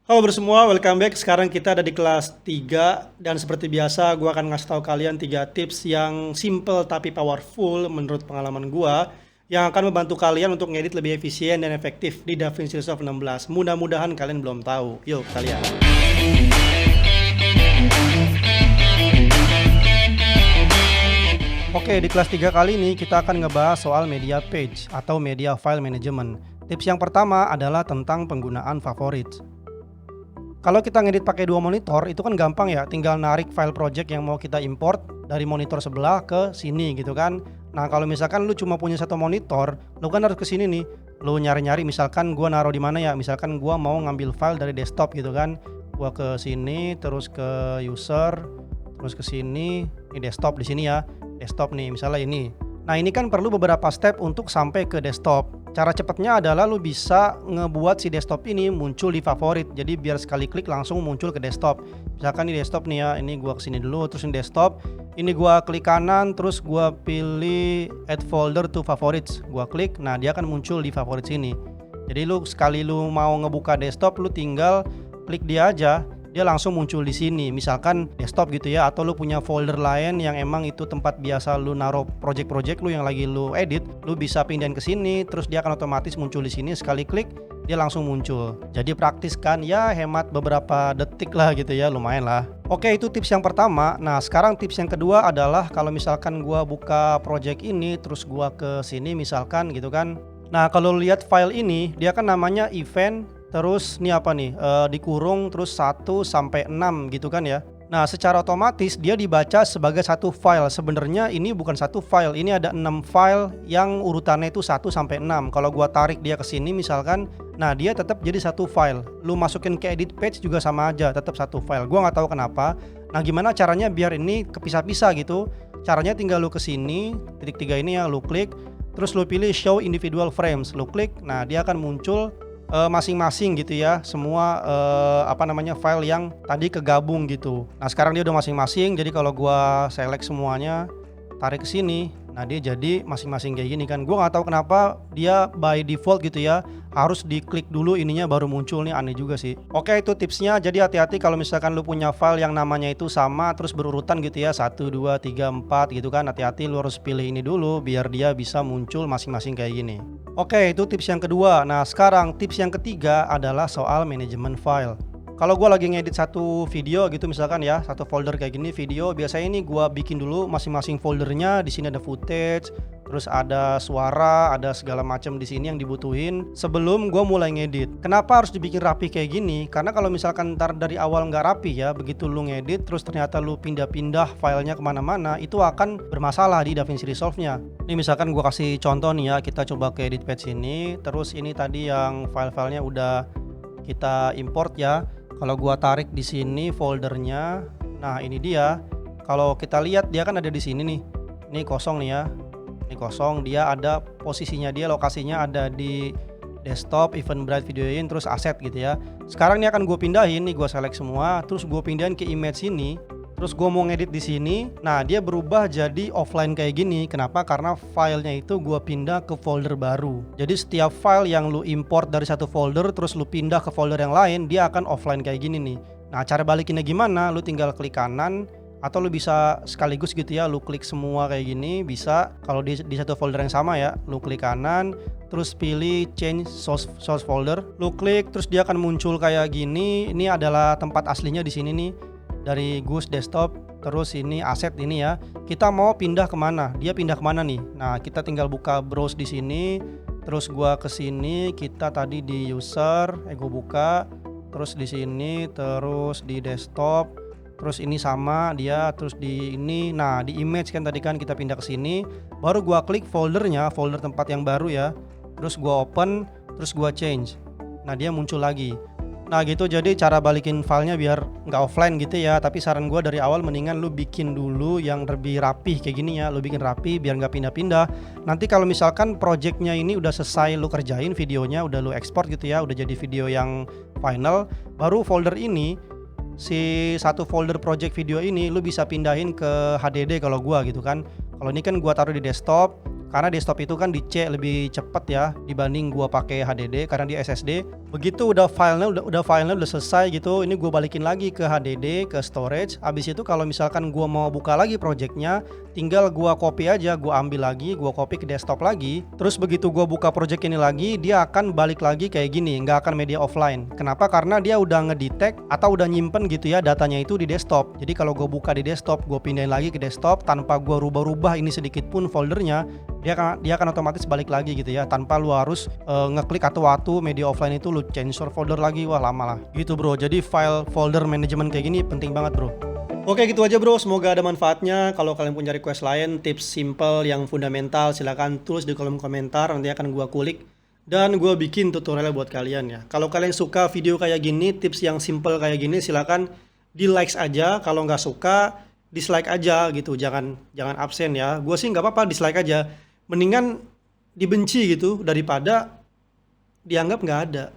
Halo bersemua, welcome back. Sekarang kita ada di kelas 3 dan seperti biasa gua akan ngasih tahu kalian 3 tips yang simple tapi powerful menurut pengalaman gua yang akan membantu kalian untuk ngedit lebih efisien dan efektif di DaVinci Resolve 16. Mudah-mudahan kalian belum tahu. Yuk, kita lihat. Oke, di kelas 3 kali ini kita akan ngebahas soal media page atau media file management. Tips yang pertama adalah tentang penggunaan favorit. Kalau kita ngedit pakai dua monitor itu kan gampang ya, tinggal narik file project yang mau kita import dari monitor sebelah ke sini gitu kan. Nah kalau misalkan lu cuma punya satu monitor, lu kan harus ke sini nih. Lu nyari-nyari misalkan gua naruh di mana ya, misalkan gua mau ngambil file dari desktop gitu kan. Gua ke sini, terus ke user, terus ke sini, ini desktop di sini ya. Desktop nih, misalnya ini. Nah ini kan perlu beberapa step untuk sampai ke desktop. Cara cepatnya adalah lu bisa ngebuat si desktop ini muncul di favorit. Jadi biar sekali klik langsung muncul ke desktop. Misalkan di desktop nih ya, ini gua kesini dulu, terus ini desktop. Ini gua klik kanan, terus gua pilih add folder to favorites. Gua klik, nah dia akan muncul di favorit sini. Jadi lu sekali lu mau ngebuka desktop, lu tinggal klik dia aja. Dia langsung muncul di sini, misalkan desktop gitu ya, atau lu punya folder lain yang emang itu tempat biasa lu naruh project-project lu yang lagi lu edit, lu bisa pindahin ke sini, terus dia akan otomatis muncul di sini. Sekali klik dia langsung muncul. Jadi praktis kan, ya hemat beberapa detik lah gitu ya, lumayan lah. Oke, itu tips yang pertama. Nah sekarang tips yang kedua adalah kalau misalkan gua buka project ini, terus gua ke sini misalkan gitu kan. Nah kalau lihat file ini, dia kan namanya event. Terus ini apa nih, dikurung terus 1 sampai 6 gitu kan ya. Nah secara otomatis dia dibaca sebagai satu file. Sebenarnya ini bukan satu file, ini ada 6 file yang urutannya itu 1 sampai 6. Kalau gua tarik dia ke sini misalkan, nah dia tetap jadi satu file. Lu masukin ke edit page juga sama aja, tetap satu file. Gua nggak tahu kenapa. Nah gimana caranya biar ini kepisah-pisah gitu. Caranya tinggal lu ke sini, titik 3 ini ya, lu klik, terus lu pilih show individual frames, lu klik, nah dia akan muncul masing-masing gitu ya, semua file yang tadi kegabung gitu. Nah sekarang dia udah masing-masing, jadi kalau gua select semuanya, tarik ke sini, nah dia jadi masing-masing kayak gini kan. Gua nggak tahu kenapa dia by default gitu ya, harus diklik dulu ininya baru muncul, nih aneh juga sih. Oke, itu tipsnya. Jadi hati-hati kalau misalkan lu punya file yang namanya itu sama terus berurutan gitu ya, 1, 2, 3, 4 gitu kan. Hati-hati, lu harus pilih ini dulu biar dia bisa muncul masing-masing kayak gini. Oke, itu tips yang kedua. Nah sekarang tips yang ketiga adalah soal manajemen file. Kalau gue lagi ngedit satu video gitu misalkan ya, satu folder kayak gini video, biasanya ini gue bikin dulu masing-masing foldernya. Di sini ada footage, terus ada suara, ada segala macam di sini yang dibutuhin sebelum gue mulai ngedit. Kenapa harus dibikin rapi kayak gini? Karena kalau misalkan ntar dari awal nggak rapi ya, begitu lu ngedit terus ternyata lu pindah-pindah filenya kemana-mana, itu akan bermasalah di DaVinci Resolve-nya. Ini misalkan gue kasih contoh nih ya, kita coba ke edit page ini, terus ini tadi yang file-filenya udah kita import ya. Kalau gua tarik di sini foldernya, nah ini dia. Kalau kita lihat dia kan ada di sini nih. Ini kosong nih ya. Ini kosong, dia ada posisinya, dia lokasinya ada di desktop, Eventbrite video in, terus aset gitu ya. Sekarang ini akan gue pindahin nih, gue select semua, terus gue pindahin ke image sini. Terus gue mau ngedit di sini, nah dia berubah jadi offline kayak gini. Kenapa? Karena filenya itu gue pindah ke folder baru. Jadi setiap file yang lu import dari satu folder terus lu pindah ke folder yang lain, dia akan offline kayak gini nih. Nah cara balikinnya gimana? Lu tinggal klik kanan, atau lu bisa sekaligus gitu ya, lu klik semua kayak gini bisa. Kalau di satu folder yang sama ya, lu klik kanan, terus pilih change source folder, lu klik, terus dia akan muncul kayak gini. Ini adalah tempat aslinya di sini nih, dari Gus desktop. Terus ini aset ini ya, kita mau pindah kemana, dia pindah kemana nih. Nah kita tinggal buka browse di sini, terus gua ke sini, kita tadi di user, gua buka, terus di sini, terus di desktop, terus ini sama dia, terus di ini, nah di image kan tadi kan kita pindah ke sini, baru gua klik foldernya, folder tempat yang baru ya, terus gua open, terus gua change, nah dia muncul lagi. Nah gitu, jadi cara balikin filenya biar nggak offline gitu ya. Tapi saran gue dari awal mendingan lu bikin dulu yang lebih rapih kayak gini ya. Lu bikin rapi biar nggak pindah-pindah. Nanti kalau misalkan projectnya ini udah selesai lu kerjain videonya, udah lu export gitu ya, udah jadi video yang final, baru folder ini, si satu folder project video ini lu bisa pindahin ke HDD kalau gua gitu kan. Kalau ini kan gua taruh di desktop. karena desktop itu kan di C lebih cepat ya dibanding gua pakai HDD karena di SSD. Begitu udah filenya udah selesai gitu, ini gua balikin lagi ke HDD, ke storage. Habis itu kalau misalkan gua mau buka lagi projectnya, tinggal gua copy aja, gua ambil lagi, gua copy ke desktop lagi. Terus begitu gua buka project ini lagi, dia akan balik lagi kayak gini, nggak akan media offline. Kenapa? Karena dia udah ngedetect atau udah nyimpen gitu ya datanya itu di desktop. Jadi kalau gua buka di desktop, gua pindahin lagi ke desktop tanpa gua rubah-rubah ini sedikit pun foldernya, dia akan otomatis balik lagi gitu ya, tanpa lu harus ngeklik atau media offline itu lu change folder lagi, wah lama lah gitu bro. Jadi file folder management kayak gini penting banget bro. Oke gitu aja bro, semoga ada manfaatnya. Kalau kalian punya request lain, tips simple yang fundamental, silahkan tulis di kolom komentar, nanti akan gua kulik dan gua bikin tutorial buat kalian ya. Kalau kalian suka video kayak gini, tips yang simple kayak gini, silahkan di likes aja. Kalau nggak suka, dislike aja gitu, jangan absen ya. Gue sih nggak apa-apa dislike aja, mendingan dibenci gitu daripada dianggap nggak ada.